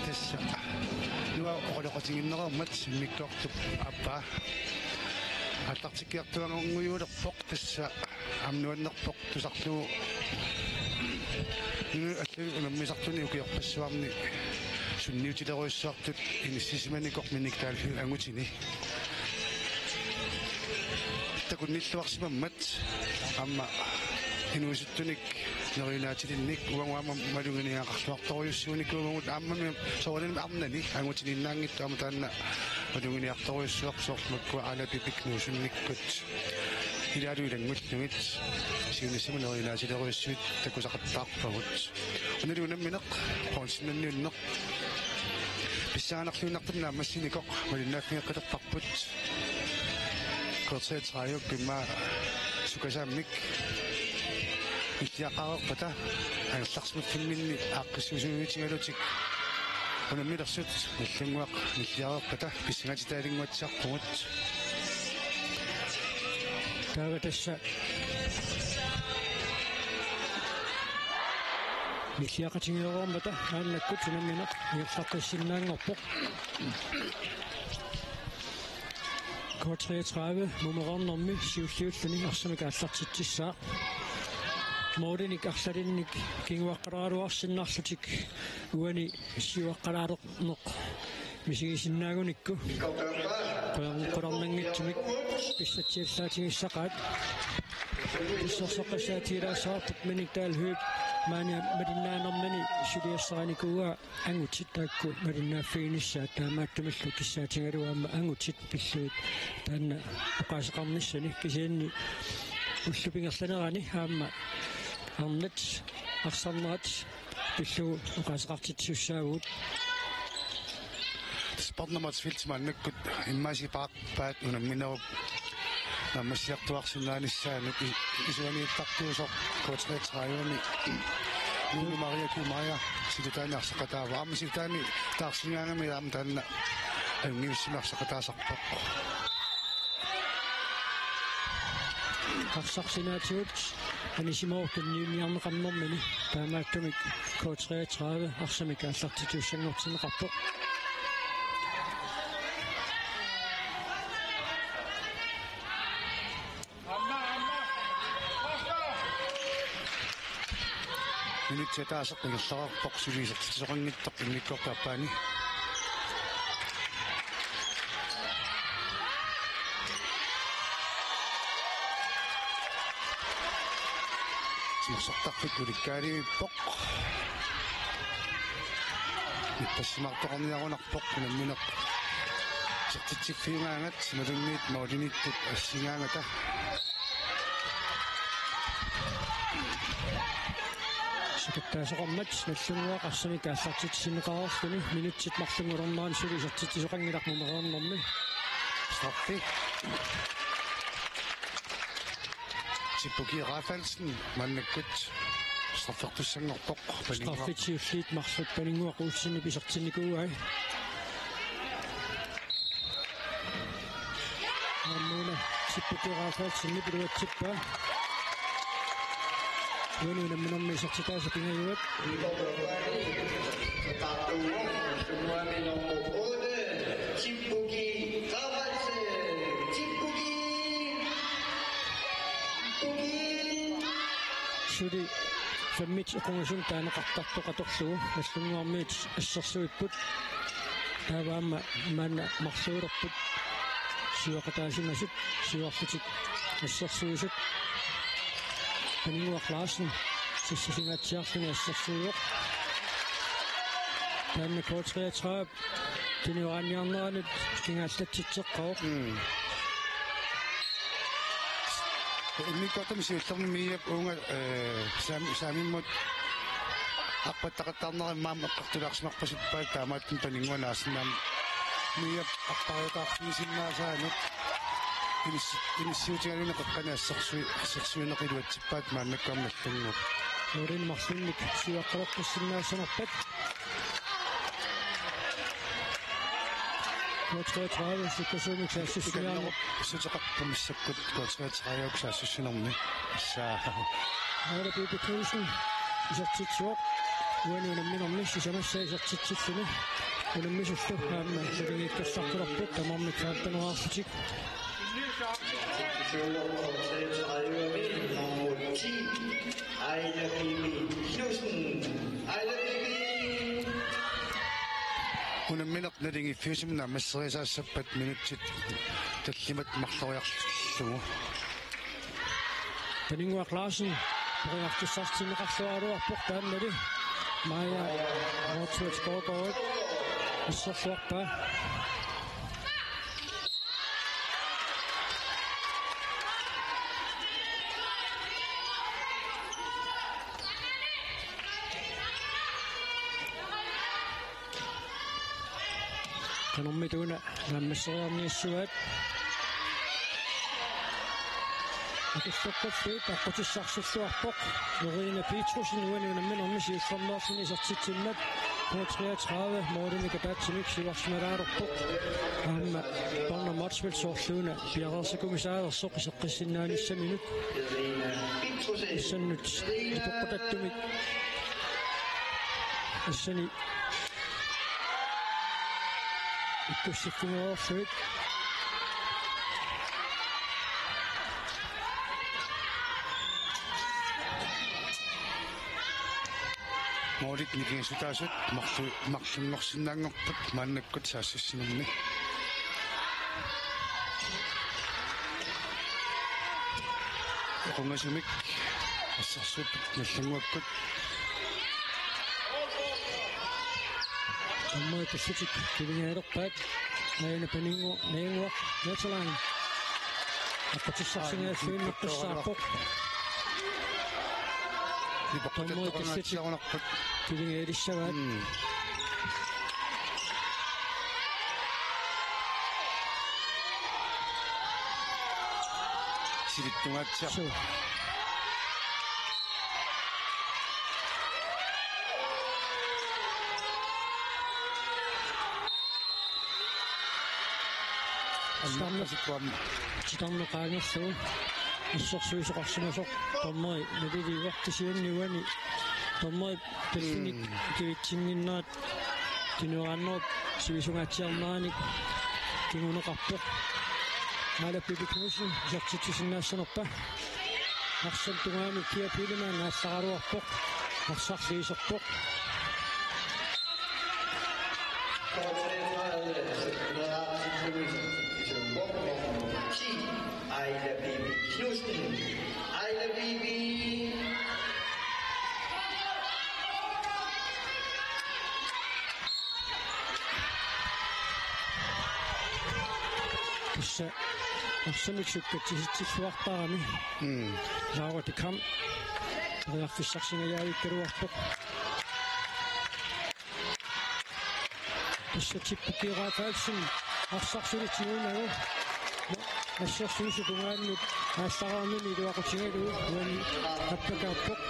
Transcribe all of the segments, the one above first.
tässä nuo odoqatinginnerammat mikkortup appa атартикиартуангуйуулерпоқ тасса амнуаннерпоқ тусарлуу аллу унаммисартуни укиорпассуарни сунниутилеруиссуартут иниссисиманикор минниктааллу ангутини такунниллуарсимаммат амма инуисуттуник неринаатилинник уангуама малунгиниақарлуарторюссууникуумагут ааммами соорним арнани ангутининнаангитту амутаанна малунгиниарторюссуарсоормаккуа алапипикнуусунниккут илаалуилангуллугит сиунissимунеринаатилеруиссуит такусақаттаарпагут уналуунамминеқ қонсиннанниуннеқ писсаанерлуунартунна аммассиникоқ малуннааффиаққилертарпут кортсеетрааюк кимма сукасааммик иллиақарерпата аалларсмутфимминни ааққиссусуутигалутик унаммилерсут наллангуақ иллиарерпата писсагатитаалингуатсаарпугут тааватасса иллиақатингеруармата ааллаккут унамминеқ иерлаққиссиннаангорпоқ kort 33 nummeronnummi siulliulluni arsamika аллартитсissaa moodinik arsalinnik kinguaqqaraaluarsinnarlutik uani siuaqqalaalerneq misigisinnaagunikkku qolarnangittumik pissatiallaatigiссaqaat pissorsoqqasaatiilaasaarput minik taalhuut maania malinnaanarmani suliassaranikua angutit taakku malinnaaffiinissaa taamaattumillu kissaatingaluaamma angutit pilluut taanna uqaaseqarnissani kisianni ullupingerlanerani aamma arnat arsarnerat pillu uqaaseqartitsussaaguut Spotnamat filtsmannakkut immaasipaaqpaat unamminerup наммассиартуарсинааниссаанут исуанииттартуусоқ коотреетрааюни нуну мария кумая силутааниарсақатаава аама силутаани таарсингаагами аама таанна ангиуссимарсақатаасарпақ арсарсинаатиут анисимоортунниуниарнеқарнэрмини таамааттумик коотреетраава арсамика аллартитуссангортинеқарпоқ минутсатаасеқ нерларарпоқ сулисертисоқангиттоқ инниккортааппаани симсортарфик уликкаалимиппоқ иппассимартоқарниарунарпоқ намминеқ сертитсиффиингаангат малунниит маулиниттут ассингаангата сикаттаасоқармат наллунгуақарсамика аллартитсинеқарерлуни минутсит марлунгулернаан сулисертитсоқангилармумераернэрми страффи типуки рафалсен маннаккут страффертуссангорпоқ страффитсиуллиит марлут панингуақулсини писертинникууай аммуна типуки рафалсинни пилуатсиппаа Bueno, una menor certificado de pinayuat. Sudi femmit qongusun taana qartartoqatorlugu allunguarmiit assersuipput taavaamma maanna marsuulerput siuaqataasimasut siuarlutik assersuisut Paninguaqlaasen sissingatsiarlunga assersuuq taanna kort 33 tiniuaaniarneranut kingaallatsitseqqaoq инниккортам сиуллернмииап уунга саамиммут аппаттақаттаарнера маама эққартулаарсимарпасуппаат таамааттун панингуанаасннаам мииап аппариутаарфинисиннаасаанут иниссиутигалуна қаққана ассерсуинеқилуатсиппаат мааннаккаамналлунгуп норин марлунник сиуаққалоққиссиннаасанерпат Коотреетраава сиккасууми классиссиаама сутеқарпумиссаккут коотреетрааюк саассуссинерми иссаа Ара бибикулсин isartitsuoq uani unamminermissi samassa isartitsilluni unammisullu aamma sulingiikkassartularput tamarmik saappanerаарfutik unammineq nalingifiusimna masserisaasappat minutsit tallimat marloriarllugu Penningua Larsen Poriartussartineqarluaruarpoq taannali Maja Northwood scoreboard issarluarpa Kanommituna nammasseriarniissuat Akissaqquffit taqqutissarsulluarpoq Lorena Petrusen uanuunamminermisi uffernnerfini isartitsimmat 33 Mordenika Tatsimik sivarsmalaalerpoq aamma Barna Motsville soorluuna piarersakumisaalersoq iseqqissinnaanissa minut issannut ipoqqatattumik issani ikkussifungeruarluit Moorit nikingsutaasut marlunngorsinnaangorput maannakkut saassissinummi qungasumik assarsuupput nallanguakkut Amma Pacific kilingeerpaat ayna paningu neengu Netherland aqatisarsingaaffiinneqqissaarpoq Amma Pacific kilingeerissavaat sivittungatsiar Titarneqaangerlugu issarsuisoqarsimasoq tormeri naliliuartisiunniuani tormeri pallinik kivitsinginnaat tinuaqannerup sivisungaatsiarnaanik kinguneqarpoq Malappi Knudsen isartitsinnaassanerpa arsaltungaani Kia Pilimaan aassaqaluarpoq arsarliiserpoq Ejler Bibi Knudsen. Ejler Bibi. Kissa arsamiksukkattisitsilluartarami laawati kam riarfissarsingajaavikkaluarpoq kissa tippukiiraafaalsin арсарсулитсигунану ассерсуисукунгааннут аассараамини илуақутигалу уани аппакааппоқ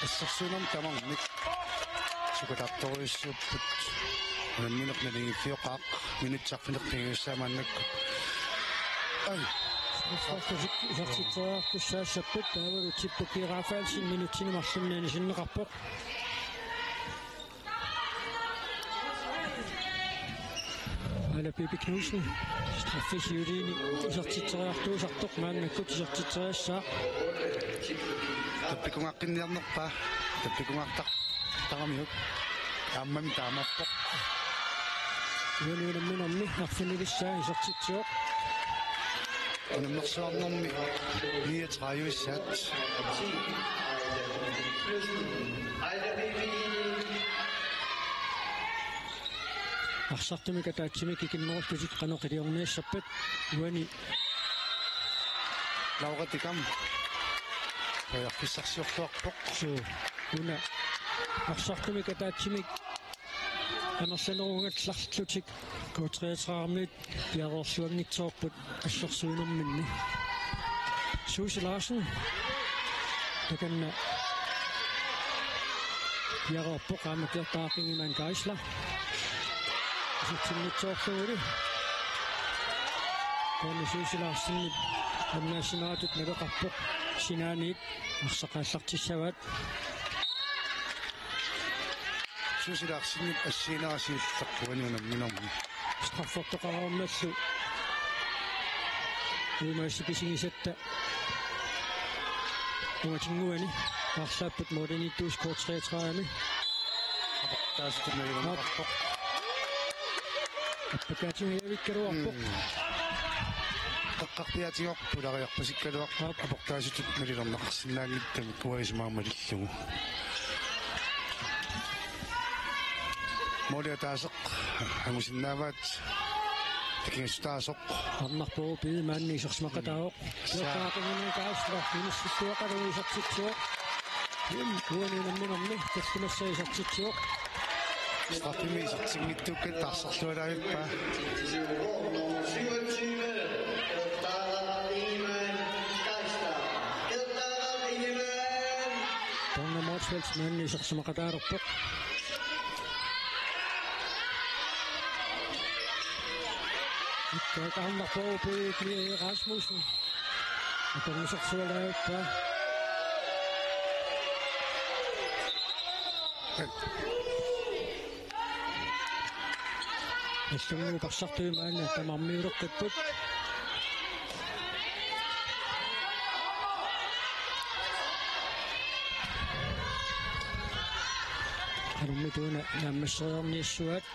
Assarsuunam tamangmik sukataqtoruissuupput unamminernalingifiuqaaq minutsaarfinertingiussaamaannakku ai Isartitsaartussaassapput taavalu tippukiiraafaalsin minutinumarlunnaani sinneqarpoq Malappi Knudsen straffisiuliini isartitseriartuusartoq maannakkut isartitseriassaa tappikungaqqinniarnerpa tappikungaartaramiuk aammami taamappoq uanuunamminermi arfunilissaa isartitsioq unamnersuarnermi 39 арсартумика таатсимик икиннерултусик каноқилиорниассаппат уани lauqatikam payarfissarsiorluarpoq суу уна арсартумика таатсимик анерсанерунгатсарлутик куутриатаармит пиарорсуангитсоорпут ассорсуинэрминни Susie Larsen таканна пиарорпоqaama кертаақингиман кайсла ситсиннитсоорсугули таны Susie Larsen аннасинаатут налеқарпоқ синааниит арсақааллартиссаваат Susie Larsen ассинаасииллаққуаниунамминэрми страффортоқараармаллу уумассиписигисатта уатингуани арсааппут модерниттуус коортриатраами тааситумерилунеқарпоқ аппакаатингиавиккалуарпоқ таққарпиатиорпулариарпасиккалуарпаап апортааситут милилернақарсинаангиттами куарисмаамалиллугу молиатаасеқ амусиннааваат такингстаасоқ арнарпоо пиимаанни исерсмақатаавоқ кертаақингиман кайсла миниссуақалуисартитсуоқ уанинамминерми тассимассаисартитсуоқ стратимисартингиттуккат таарсарлуалаавиппаа Tonna Motsvelds manni исерсмақатаарпоқ Иккаатаарнарпоо пиикли Расмуссен атэрнисэрсуалаавиппаа Эстэмнү парсартуимаана тамармиулеққиппут армитуна наммассериорниссуат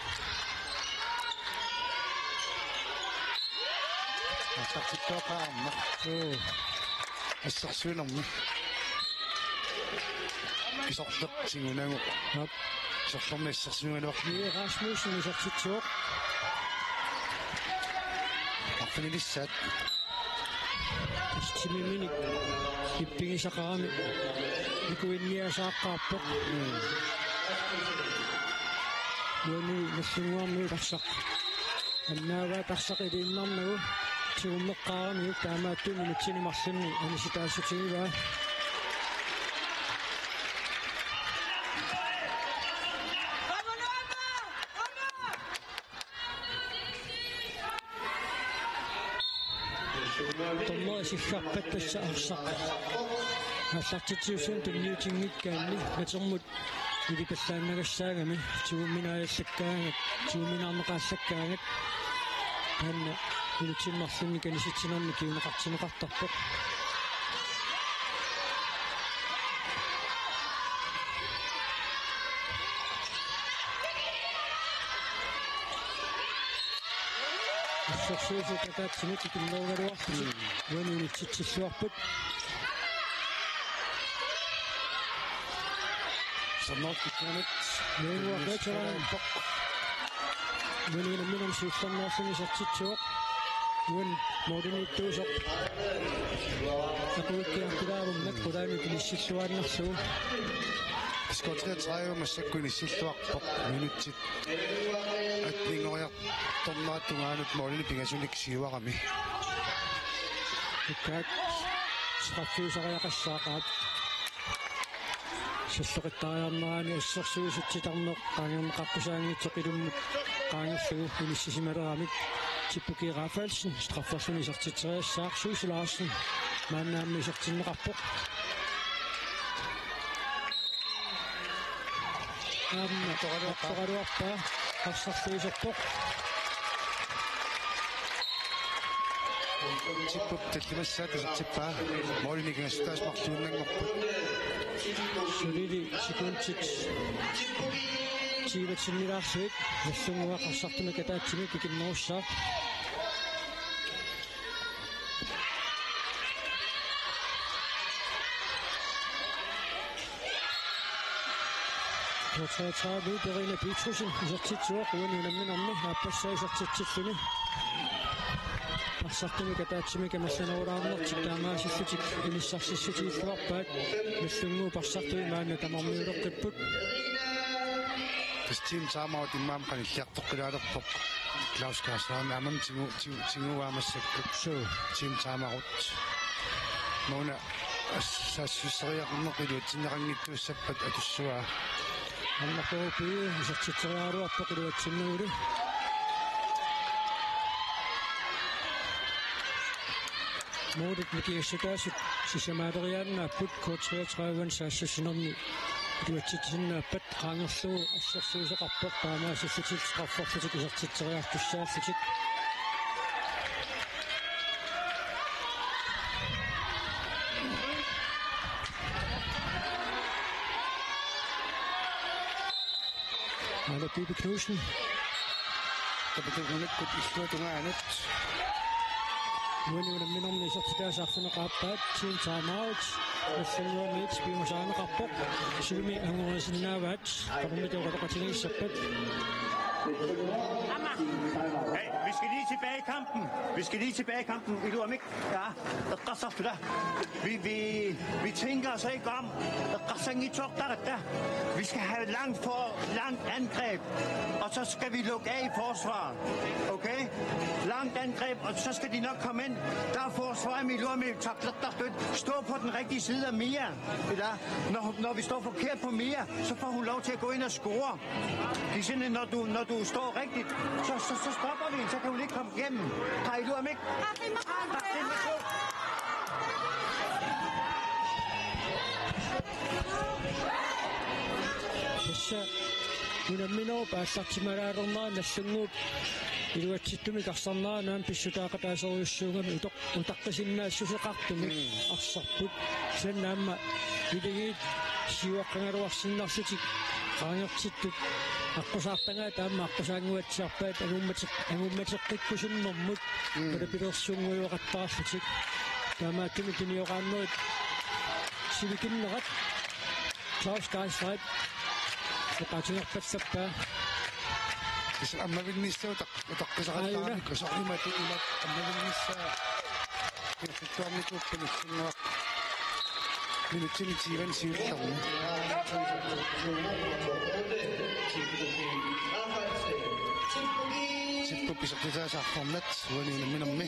астартиттоқарма ассерсуинерми кисорлеқ сингунаагу ап сорлорнаассерсуингалуарни Расмуссен исертитсуоқ арфинилиссаат стимимини иппигисақарами икуинниасааққарпоқ юни нассунгуарми тарсақ аннаава тарсақ илииннарнагу тиуммеққарами таамааттуни митсинимарлунни аниситаассутигиваа томмо сиффарпаттасса арсақ ассартитсиусуун тунниутингиккаанни натермут илипаллааннагассаагами тиумминааллаккаагат тиумминаарнеқааллаккаагат таанна илутсиммарлунни каниситсинерни киунеқартинеқартарпоқ ассерсуусу татаатсимик икиллооргалуарпут юанунитситсиллуарпут саннортикканат нуануақатсараа нунинамминам сиулларнаарсини сартитсуоқ юан модерниттуусоқ акуиккиартилаарумнак қулаами килиссиллуааннарсуу скотриатраиу массаккуиниссиллуарпоқ минутсит атнингориар торнааттунгаанут молини пигасуник сиуарами иккаат страффиусариақассаақаат суллеқиттариарнерани ассерсуусутситарнеқ qaangerneqarpusaangitsoqilumмут qaangerlugu inissisimaleraamik Tippuki Rafaelsen straffersuni isartitteriassaaq Susie Larsen maannaammi isartinneqarpoq toqaluarpaa qarsarluiserpoq типпуп таллимассаат исертиппаа молиникингастаасмарлууннангорпут Сулили секундтит тиватсиннилаарсуит нассунгуа qarsartumi kataatsimik ikimmerussаа Потратаабу Перина Петрусен isartitsuoq uanulamminarmi aappassaisartitsilluni Арсартами катаатсимика массанерулаарнертик таамаасиллутик инissarсиссутигиллуарпаат наллунгуу парсартуи маана тамармиулеққиппут Das Team Samau die Mam kann ich ja doch gerade Bock. Klaus Kassan am Tingu am So Team Samau. Mona сассусериа нокилуутсинерангиттууссаппат атуссуа аннапоопи исертитсериаруарпоқилуатсиннагули модит микиассутаасут сисамаалериааннааппут коотриатрааван саассасинерни илуатситсиннааппат qaangerlugu ассерсуусеқарпоқ таамаасассутилсеқарфорсутик исертитсериартуссааффутик Alle Bibi Knudsen. Der betyder ikke godt islutungaanut. Nuuni on minun isotsikaasaffuna qaappaat team timeout. Uffilluamiit spiimusaanaqarpoq. Sulmi anguasinnaavaat. Qarmituqaloqatigiissappat. Hey, vi skal lige tilbage i kampen. Vi skal lige tilbage i kampen. Vil du om ikke? Ja, der græsser du der. Vi tænker os ikke om. Der græsser ikke i tok der. Vi skal have langt angreb. Og så skal vi lukke af i forsvaret. Okay? Langt angreb, og så skal de nok komme ind. Der er forsvaret, Milormil. Stå på den rigtige side af Mia. Når vi står forkert på Mia, så får hun lov til at gå ind og score. Det er sådan, når du står rigtigt, så stopper vi, så kan hun ikke komme igennem. Har I om ikke? Tässä minä minua päässäksimääräronnaa nässänguut iluatsittumi kassannaa nään pissutaaqataasoriussuungami utaqqisinnaasusseqartumi arsarput sen naamma iligit siuaqqangaluarsinnarsutik qaangertittut аққусаартангаа таама аққусаангуатсиарпаат агумматеққиккусуннэрмут пилерсунгуйоқаттаарлутик таамааттуми киниоқааннерит сивикиннерат Klaus Geisfried оқатингерпассаппаа Dis ammavinnissaa utaqqisaqattaami kusorlimatu ilat ammavinnissaa irfittuarnikuuppinissunnuaq minutsini tiivan siullarni Sippupisaqtisaasarfornat suaniinamminammi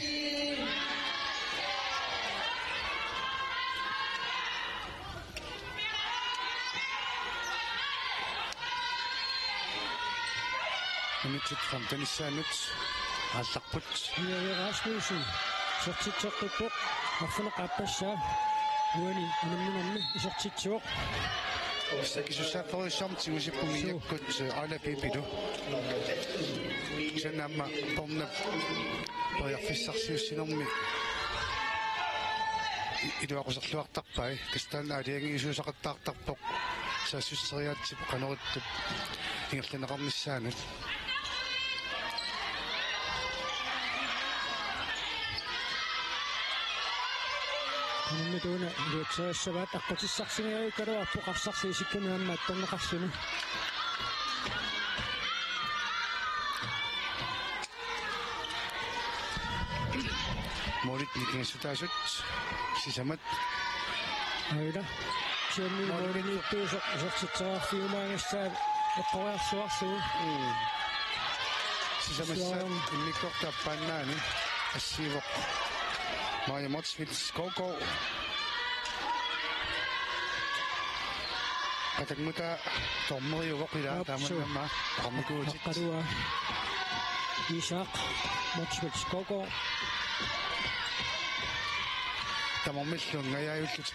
Minutit from Denissanut алларпут Rasmussen сертитсеққиппоқ арфунеқаппассаа уани анамминерми исертитсуоқ Sakisusaaforiusartigusippumiyakкут ala pipilu sanamma pornap pariarfissarsiussinermi iluaqusarluartarpai kastaan aliangiisuusaqattaartarpoq saassuriatsip qanerittup ingerlineqarnissaanut Anammituna luutsaassavat aqqutissarsingaruikkaluarpu qarsarsiisikkumi ammaat tanneqarsunu Morit nikingassutaasut sisamat aila sianni mooriniittuusoq isertitsaarfiumaangassaat eqqoriarsuarsuu sisamassaat immikortaappaannaani assiivoq Maja Motsvits Koko Katagmuta Tommeriuvoqila taamunamma qammikuutit qaqqalua Isaq Motsvits Koko Tamormillun ngayaayullut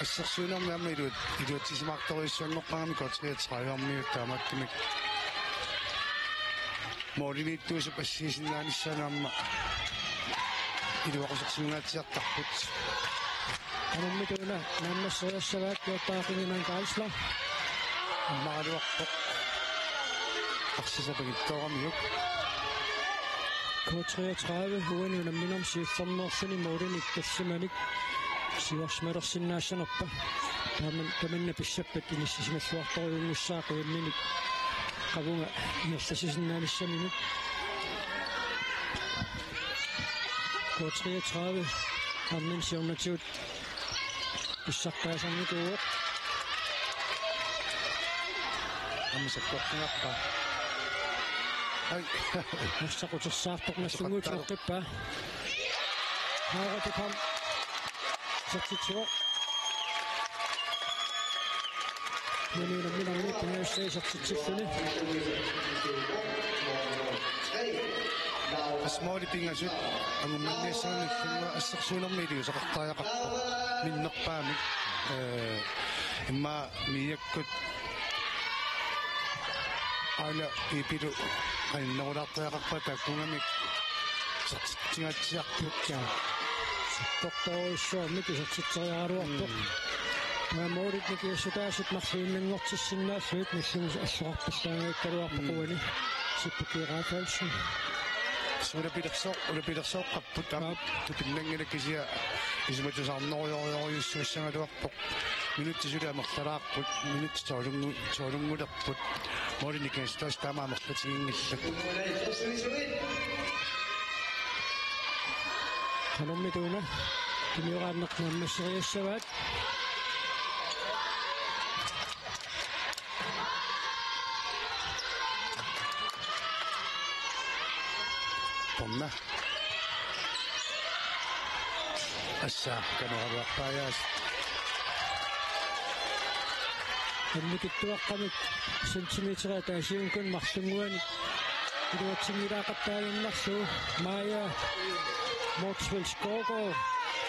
Assarsuunarnaamma iluattisimartoriussuanngorparami kotriatraajormiut taamakkimik mooliniittuusup assiisinnaanissanaamma iluaqusarsiungaatiartarput anammituna naammasseriassavaat tuottaaqiminan kaalsla ammaruarpoq arsisapagittooramiuk K33 uani namminam siiffarnersuni moolinik tassimanik sivarsmalersinnaassanerpa tamanna pissappat inissimassuartoriunnissaaquyamminik Kabunga næste season er det så minut. På 33 Ammen Sjønatjut. Besakta som det går. Ammen så godt nok. Næste går til saft med stunget til Rippa. Her det kom. 62. Men nu er det lidt mere sted til tilfælde. Små de ting altså, og man næsten ikke finder at så sådan med det, så kan jeg min nok bare med mere godt. Alle i bidu, han når der på at der kunne med så ting at jeg kan. Doktor så med det så til jeg har ما مورد نكي سداسة مخفين من وقت السنة سويت نسمز أسرق بستانة كروا بقواني سيبكي غافلسن سودا بيدر سوق قبطة تبنين لك إذا ما تزعل نوع يسوسنا دوق minut sudah maksarak minut corong mudah put mau di kenstas tama maksud ini kalau itu na kini orang nak memasukkan sesuatu Pomna asa kan orang payas Kami kita kami sentimeter atasnya kan maksimum itu cimira kata yang maksu Maya Maxwell Chicago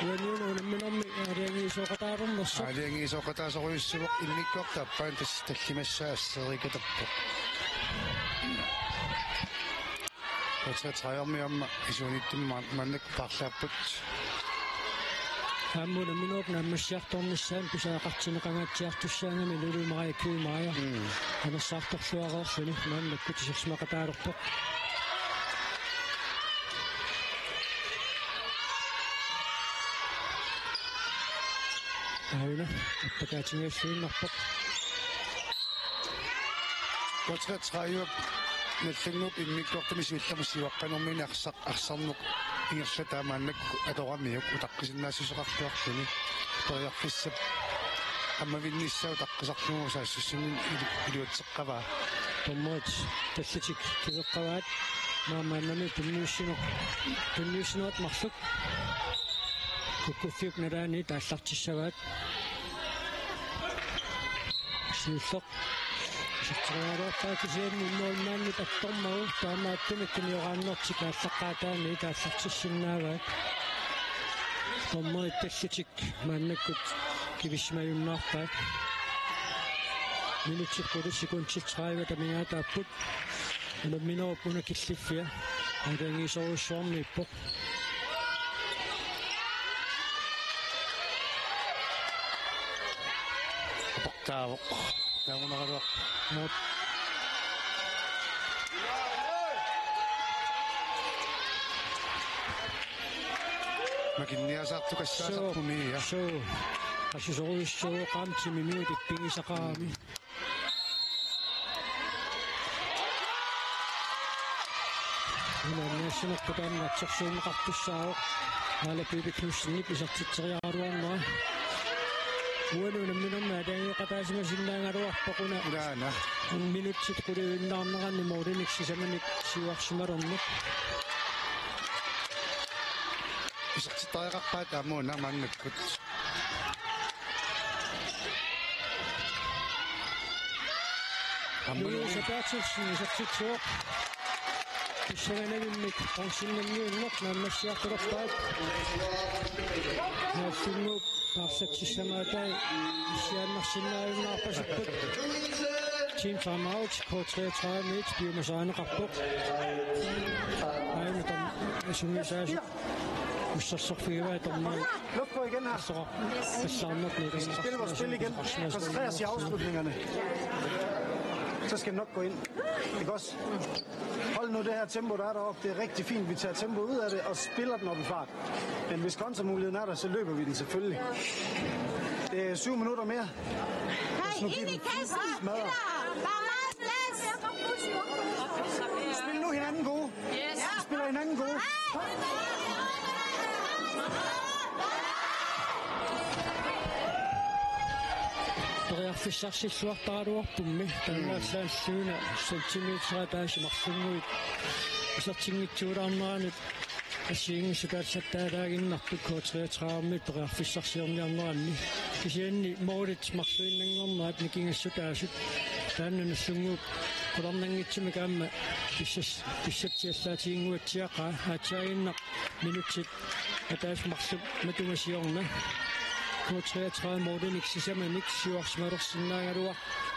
ini minum ada yang iso kata rum masuk ada yang iso kata so iso ini kok tapi itu setiap seri kita Saya saya memang isu itu mana paksaput. Kamu minum nama siap Thomasan bisa kacau nak siap tu siapa minum Maya kau Maya. Ada siap tak suara sini mana kita semua kata rupuk. Ayo apa kacaunya sini rupuk. Kau saya Nagtungok ini kok tumisip siwak kanomin aksan nuk ingsa taman nag adorami utak kasi susakak ini proyek fisip amavinisa utak kasakno sa susunin idiot sakaba Tomoj tesicik kizakawat mama nami tunusinot maksud kukufik narani tasak cisawat susok Sekarang pagi ini normal ni tak tahu sama tu ni kenyaran nak cakap sakata ni dah sukses nawa. Sama itu cik mana kut kibismai nak. Minit cik kodo sikon cik saya tapi ada put. Ada minau pun nak kisifia. Ada yang iso suam ni pok. Pok tahu. Tahu nak ada. Makin satu kasih satu ni ya. So, kasih so kami mimi di pinggir sakami. Ini nasional kita nak cakap nak pisau. Malah pilih khusus bisa cari aruan lah. Bueno, minum ada yang kata semua sindang arwah pokoknya. Udah nah. Minut situ kudu indam nakan ni mau ni sisa menit siwak semarom ni. Bisa cerita apa kamu nama nekut. Kamu seperti sini seperti Saya nak ni pension ni nak nama siapa terdapat. Semua pasal sistem ada siapa nasional apa sebut. Team timeout, coach saya ni biar masalah kapok. Ayo macam semua saya Mr. Sofia itu mal. Luft på igen her. Så samlet ni. Vi skal spille vores spil igen. Koncentrer os i afslutningerne. Så skal det nok gå ind. Ikke også? Hold nu det her tempo, der er deroppe. Det er rigtig fint. Vi tager tempo ud af det og spiller den op i fart. Men hvis kontramuligheden er der, så løber vi den selvfølgelig. Det er 7 minutter mere. Hey, ind i kassen! Der er meget plads! nu hinanden gode. Yes. Vi spiller hinanden gode. Toriarfissarsilluartaaruarpummi taannaallaanssuuna sentimiitera taasimarsunguit isartingitsuulaarneranut ассиингисукаатсаттаалаагиннарту коотериатраамми ториарфиссарсиорниарнеранни кисианни моорит марсуиннангорнаат никингассутаасут тааннанассунгууп куларнангитсими каама писсатсиаллаатиингуатсиақаа аатсаагиннақ минутсит атаас марсуп матумасиорна коотериатраам моордуник сисаманик сиуарсималерсиннаагалуа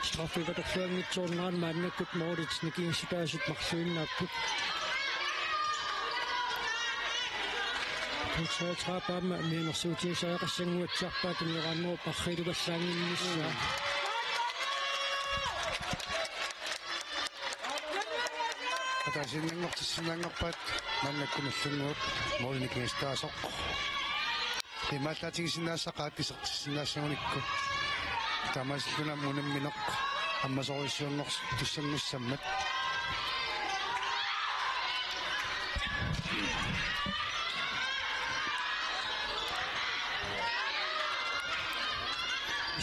страффикаторфуангитсуорнеран мааннаккут моорит никингассутаасут марсуиннааппут Trappaamma miinersuutiisaaqqassанguatсарпаа тунерааннуу паррилугассаангиннissaa атасиннангортиссинангорпаат маннаккуналлунгуут моолникингастаасоқ имааллаатигисиннаассақаат тисертиссинаассагуникку тамассуна мунамминеқ аммасориссуангорс туссангуссаммат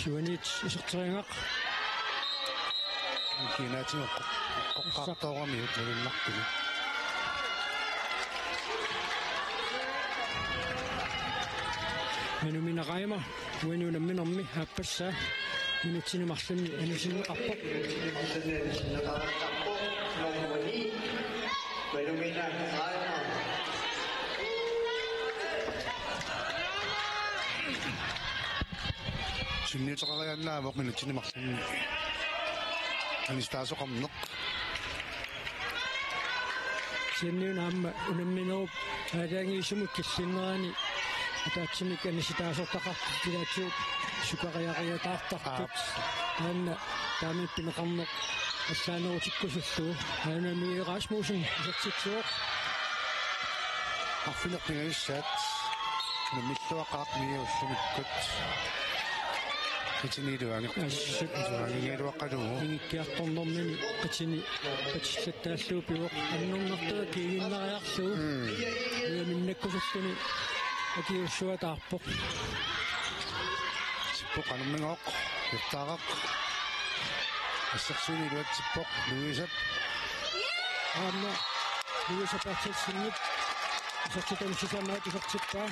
Suanit isarteriangaq кинаатингоқ qoqqaartoorami utlunartuni Minuminaqaima uinuunamminermi haappassaa minutinimarlunni anusinneqarpoq sunniuteqariannaavoq minutinimarlunni anistaasoqarneq Sinniunaamma unamminerup aalaangiisumuk killinnerani атаатсимик аниситаасортақарпут пилаатиуп сукариариатаартартут аанна таамиппинеқарнеқ аллаанерутиккусуллуу аанамиерасмусин исертитсуоқ арфинеқпингаиссаат намиллуақаақ миуллумиккут китинилуанеқ ассуангингилуаққалугу ингиккиарторнэрмини қитини патиллаттааллуу пиуоқ аннернартуа кигиннариарлуу иаминнаккусуллуни акиуссуатаарпоқ сиппоқанаммингоқ юттаагақ ассерсуунилуатсиппоқ луисап аама луисапаатсиннит сортитан сисамаат исортиппаа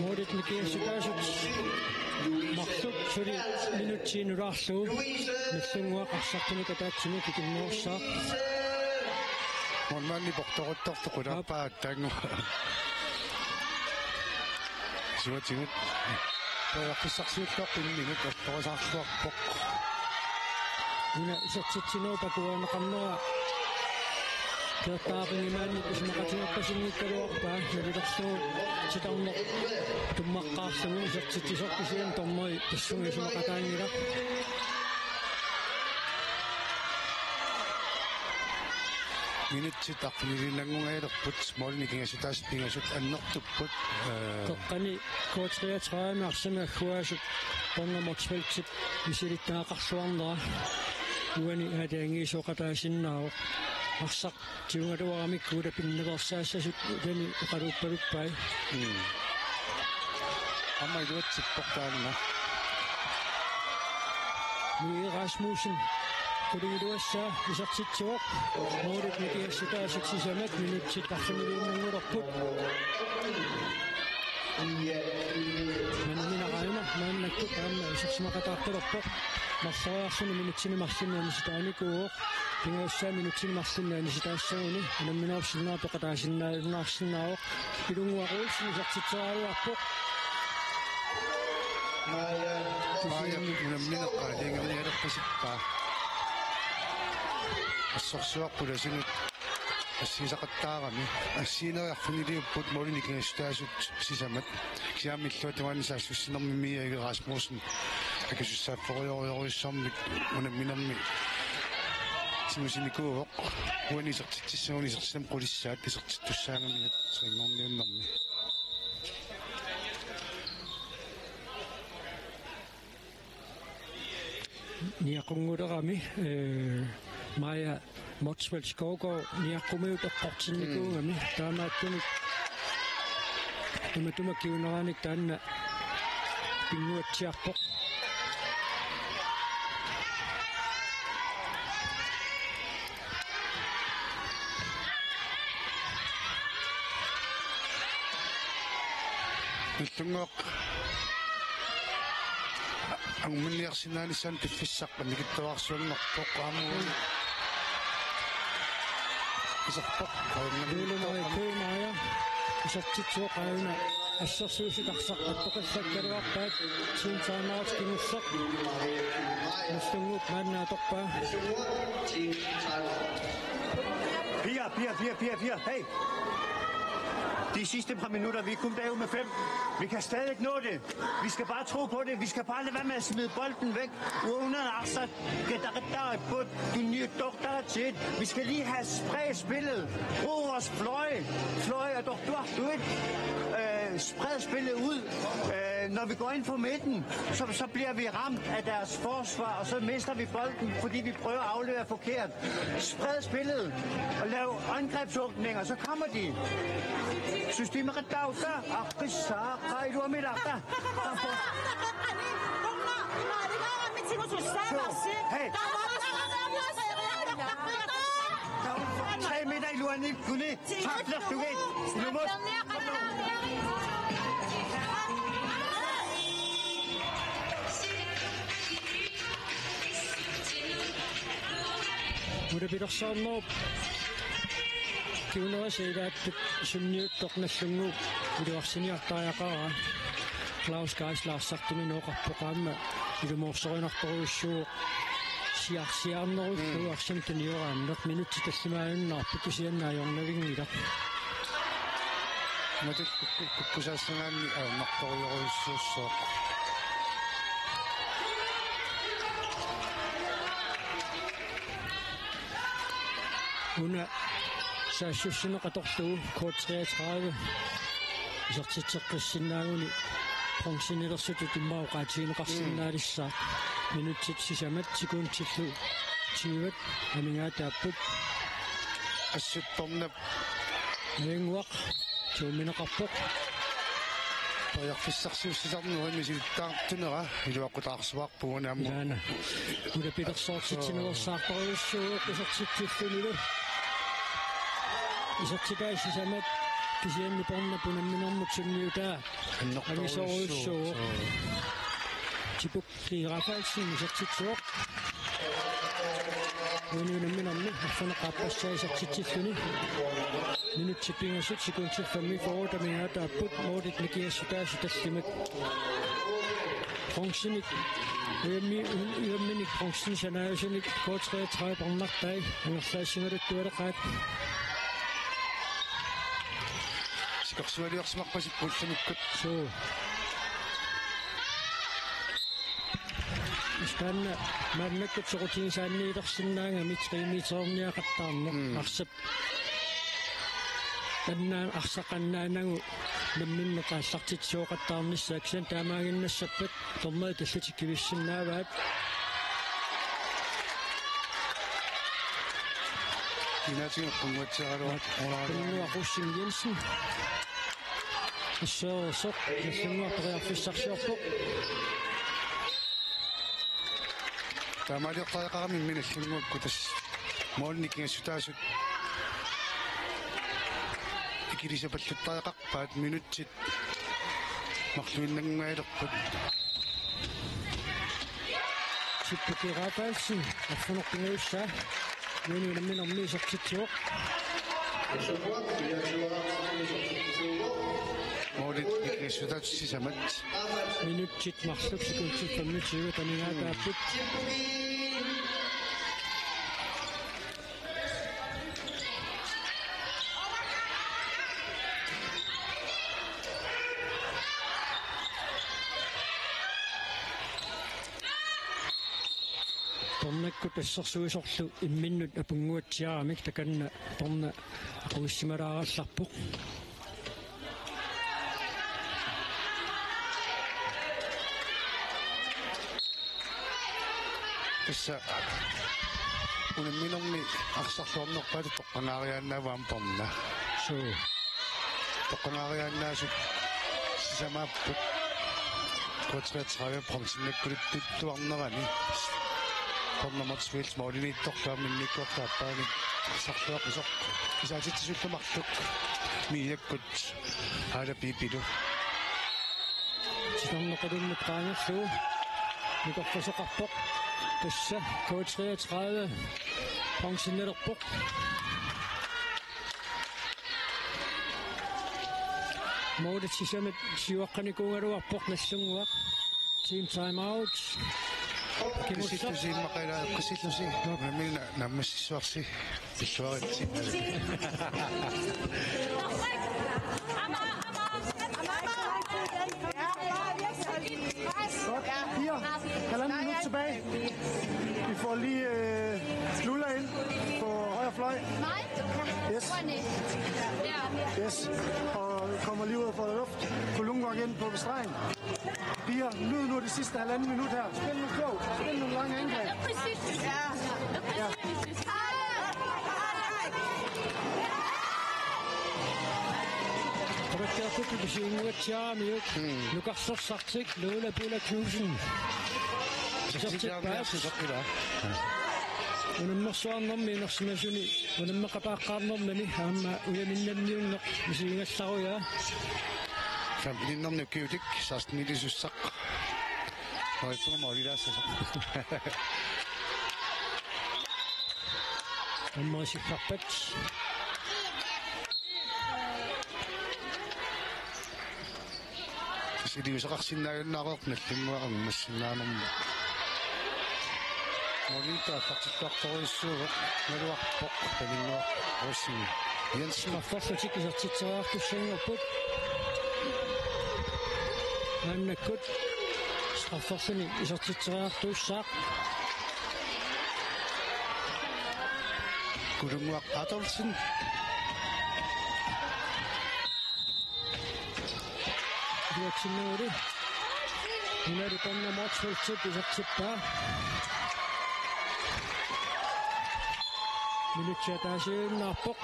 модит никиассутаасут марсук сури минутсиинулаарлуу нассунгуақарсартуник атаатсимик кикиннерсаа Monmanni portoruttortu qulaappaat taangu. Suatingut. Toyaqissarsiulluarpin minut ortorusarluarpoq. Ina isertitsinuu pakuaneqarnera keertaaringimaanni ismaqatinerpasinngikkaluarpaa nalilersuu sitarneq tummaqqaarlugu isertitisorpisian tormoi tassungi ismaqataangila Minutsit aqnilinangungailерпут моолникингасутаас пингасут аннертуппут тоққани коотериатраами арсами аггуасут порнамортфэлтип мисилиттаақарсуарнера уани адаангиисоқатаасиннаавоқ арсақ тиунгалуарамиккуула пиннелерсаассасут тани оқалууппалуппай амма илуатсиппортаанна Расмусен Кулиуасса исартитсуоқ моорит никиассутаасик сисамат минутсит тарсумилииннангулерпут манаминарайма мааннаккут аама исарсимақатаартулерпоқ марсариарсуни минутсинимарсинаани ситааникууоқ пингаассаа минутсинимарсинаани ситаассагуни анамминаорсиннаапеқатаасиннаалунаарсиннаавоқ пилунгуаруусси исартитсералуарпоқ Maya minaqaaliingamnialерпасиппаа ассорсуарпуласинут ассисақаттаарами ассиинериарфунилиуппут молиникингастаасут сисамат киамиллуатуани саассуссинермимиагерасмуусн акасуссааффориориориссармик унамминерми симусимикууоқ уанисертитсисагуни сертисам qulissаат тисертиттуссаангамиат сингорниуннэрми niaqungulerami Maja Motsveld Skovgaard niaqqumiut eqqortinnikuungami taamaattunik tumakiuneranik taanna pinguatsiarpoq Nillungoq angmunniarsinaanissan piffissaqqa mikittavaarsuanngorpoq aamuun isarpoq Luulumari Maja isartitsuoqauna ассерсууситарсаққаттоқассаккалуарпаат синтаамаартинуссақ нустунгуп маннааторпаа Pia. Hey! De sidste par minutter, vi er kun bagud med 5. Vi kan stadig nå det. Vi skal bare tro på det. Vi skal bare lade være med at smide bolden væk. Uden at afsat, du nye doktor til. Vi skal lige have spredt spillet. Brug vores fløje og doktor, du ikke? Spred spillet ud. Når vi går ind på midten, så bliver vi ramt af deres forsvar, og så mister vi bolden, fordi vi prøver at aflevere forkert. Spred spillet og lav angrebsåbninger, så kommer de. Systemet er dagter, og risar, du er mit after. Hey! 3 meter i luren i kunne. Takler du ikke? Nu må... Mutta pitäisi sanoa, kyllä siitä, että synnyttöknässyngu, mitä vaksin jahtaa jakaa. Klaus Kaislassartumin oqappoqaamma ilumuorsorinartoruussuu siarsiarnerulluu arsimtun joraanneq minutti tassimaayunnaarput tusiannaajornavingila. Matik kukkusaassanaanni aunartoriuruissuussooq. Una saassussuneqatorluu kort 33 isartitseqqissinnaaguni pronsinelersutu timmauqaatiineqarsinnaalissaa minutsit sisamat sekuntsillu 20 amingaataapput assuttornap neenguaq tuumineqarpoq Pajaqfissarsuussisarnuami silittaartunera iluaqqutaarsuarpugunaammu Ilana Una pidersortitsinelersaartoriussuuq isartitsillulilu isartikaisisamat kisianni pornapunamminermut sunniutaa angisoruussuuq tipukki rafalsin isartitsuoq Ununamminermi arfaneqaappassаа isartitsilluni minutsipingasut sekuntsillammi forutamingaataapput mootit nikiassutaasi tallimat Pronsinik yamminik pronsin sanaasunik kort 33 pornartai angerlaassingaluttualeqaat sikorsualiorsumarpasik pullunukkut suu Istanna mannakkut soqutiinsaanniilersinnaanga 3 meterniaqattaarneq arsap Tannaan arsaqannaanagu namminneqaassartitsuoqattaarnissaaksan taamaaginnassappat tormaa tallatikkivissinnaavaat inaatigeqqunguatsiaraluat Qunnuaqussim Jensen Asseersoq nassunguartoriarfissarsiorpoq taamaaliortariaqarami minallunguakku tas moolnikingassutaasut ikilisapalluttariaqarpaat minutsit marluinnanngailerput Sippukiraapaalsin arfunerpinguussaa Ununamminermi isartitsuoq moolit ikingassutaatussisamat minutsit marluk sekuntsillammi 20 tamingaataapput Tornakkut assersuisorlu imminnut apunguatsiaramik takanna torna aquissimalaarallarpuq tässä unimminorni arsarluarnerpaat toqqanaariaannaavaam porna So. toqqanaariaannaasut sisamaappat 33 bronzenneppulittuarnerani pornamotsviils mauliniittorlaamminnikkortaappaani arsarluaqisoq isaatitsisullamartuk miiakkut aala piipilu Sitornequlunnet qaangerluu nikorfasoqarpoq tassa K33 pensionererpoq Moodet sisamet siuaqqanikuungaluarpoq nallunguaq team time out qisitlusi maqila qisitlusi mamina nammassisuarsi pissuaritsi Halvanden minut tilbage. Vi får lige Lulla ind på højre fløj. Yes. Yes. Og kommer lige ud og får luft. Kolungok ind på stregen. Piger, nyd nu de sidste halvanden minut her. Spil nu klogt. Spil nu lange angreb. Ja. Rødkærfuk i besøgnet Tjarmiuk. Lukarsarsarsik, Lola Bula Knudsen. Unammersuarnermi inersimasuni unammeqapaaqqaarnermani aamma uyaminnamniunneq misiingallaruyaa Kampininnerni kiutik saastnilisussaq Noippumaolilaassasoq аммасиккарпат силиусеқарсиннааюннааруоқ наллиммуақармассиннаанерма Molita partittartoriussuuq naluarpoq talinnuaq russini Jensmarforlutik isartitseraartussangerput annakkut strafforluni isartitseraartuussaaq kulunguaq Adolfsen diaksinnuuli Unari panna Motsfeldtip isartippaa Minutsia taasiinnaarpoq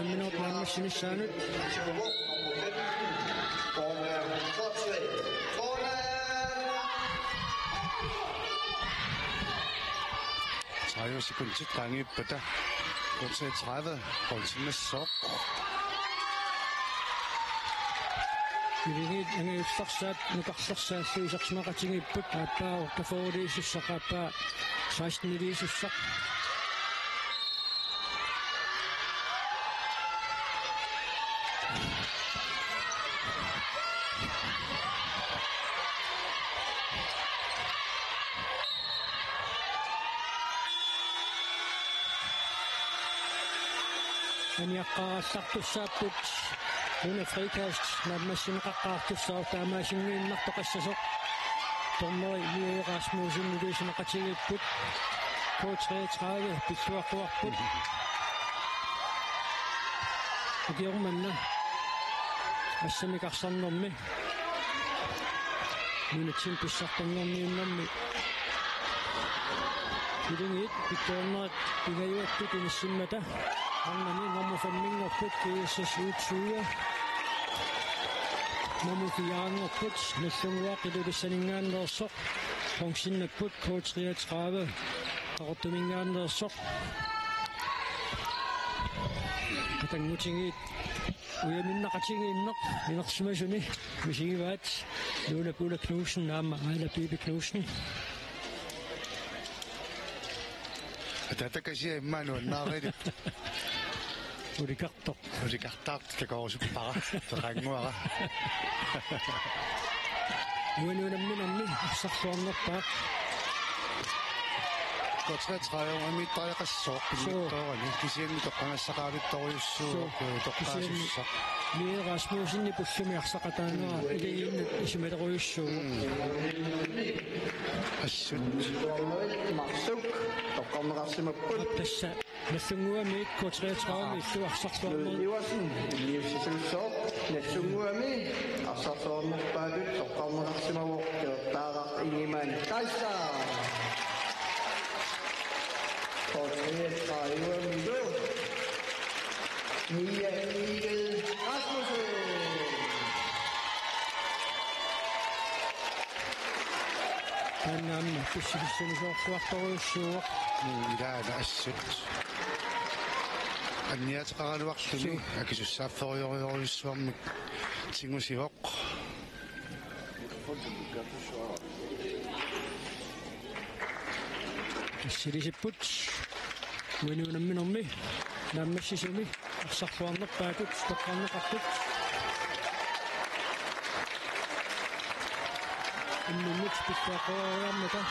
minut naammassinissaanuut sekundit qaangiippata 30 qolsinnassooq Milinit angiussarsaat nukarsersaalluu isarsimaqatingipput aappaa ortafooriisussaqaappaa 16 miliisussaq Aniaqqaarallartussaapпут una frikast nammassinqaqqaartussaar taamaasingniinnartoqassasoq torneri Mie Rasmussen nuliisimaqatigipput K33 pilluaqquarput Ukiormanna assamiqarsarnermi minutsin pissartannerniunnarmi Kilingit pittoornerit pigajuattut inissimmata Annani nummer 5 oput kiisasuutsuua nummer 4 oput nallunguaq ilulissaningaanneersoq pongsinnapput K33 qarortumingaanneersoq atangutigiit uyaminnaqatigiinneq inersimasuni misigivaat Lola Bula Knudsen naama Aila Bibi Knudsen Tatakasia immanuannaarili Ulikartoq ulikartaart kakorusuppara teqanguara Uanuunamminarmi arsarluarnerpaaq K33 amittariaqassooq pinniqtoorani kisianni toqqangassaqaavittoriussuuq toqqaasussaq Mie Rasmussenni pullumi arsaqataanua iligiinnut isimaleruyussuu assut Marsuk, toqqarneqarsimapput. Tassa nallunguami K33 illuarsarluarner Iversen, livstilsooq, nallunguami, arsarsoornerpaatut, toqqarneqarsimavuq, taaqaq inimaan. Kaisa! Kort 33 Mikkel. Mia Mikkel Rasmussen. Annan писсилиссанисуарсуарторуйуссууа Илаана ассут. Анниатеқаралуарлуни акисуссааффериориориуссуармик тингусивоқ. писсилисиппут уинуунамминерми наммассисуми арсарлуарнерпаакут тоққарнеқартут иннуммут питтаақориармата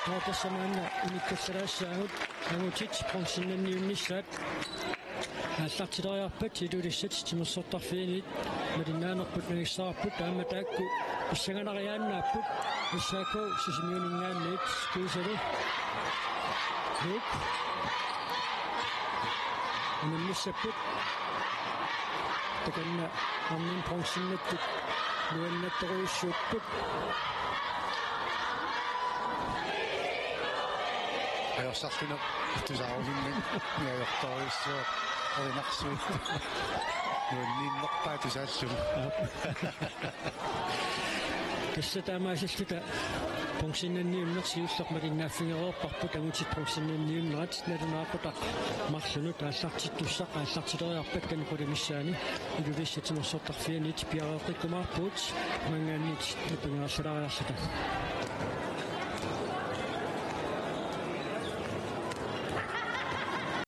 таатассамаанна униккассалаассаагут амутит пронсиннанниунниссаат ааллартилериарпат илулиссат тимерсортарфиинит малиннаанерпут нагиссаарпут тааматаакку иссаганариааннааппут иссаакуу сисимиунингаанниит куисали Look. And then miss a put. Again, I'm in function at the when the toy should put. Ja, zag je nog? Het is al in ja, dat toys al in nacht zo. Niet nog buiten zijn zo. Kessa taamaasallута пунксиннанниумнер сиуллермалиннааффигеруарпарпут агутит пунксиннанниумнерат налунаақутақ марлуну тааллартиттуссақ ааллартилериарпат каникулимиссаани илулиссатимерсортарфианит пиареэққиккумаарпут мангааннит напингаарлариарсата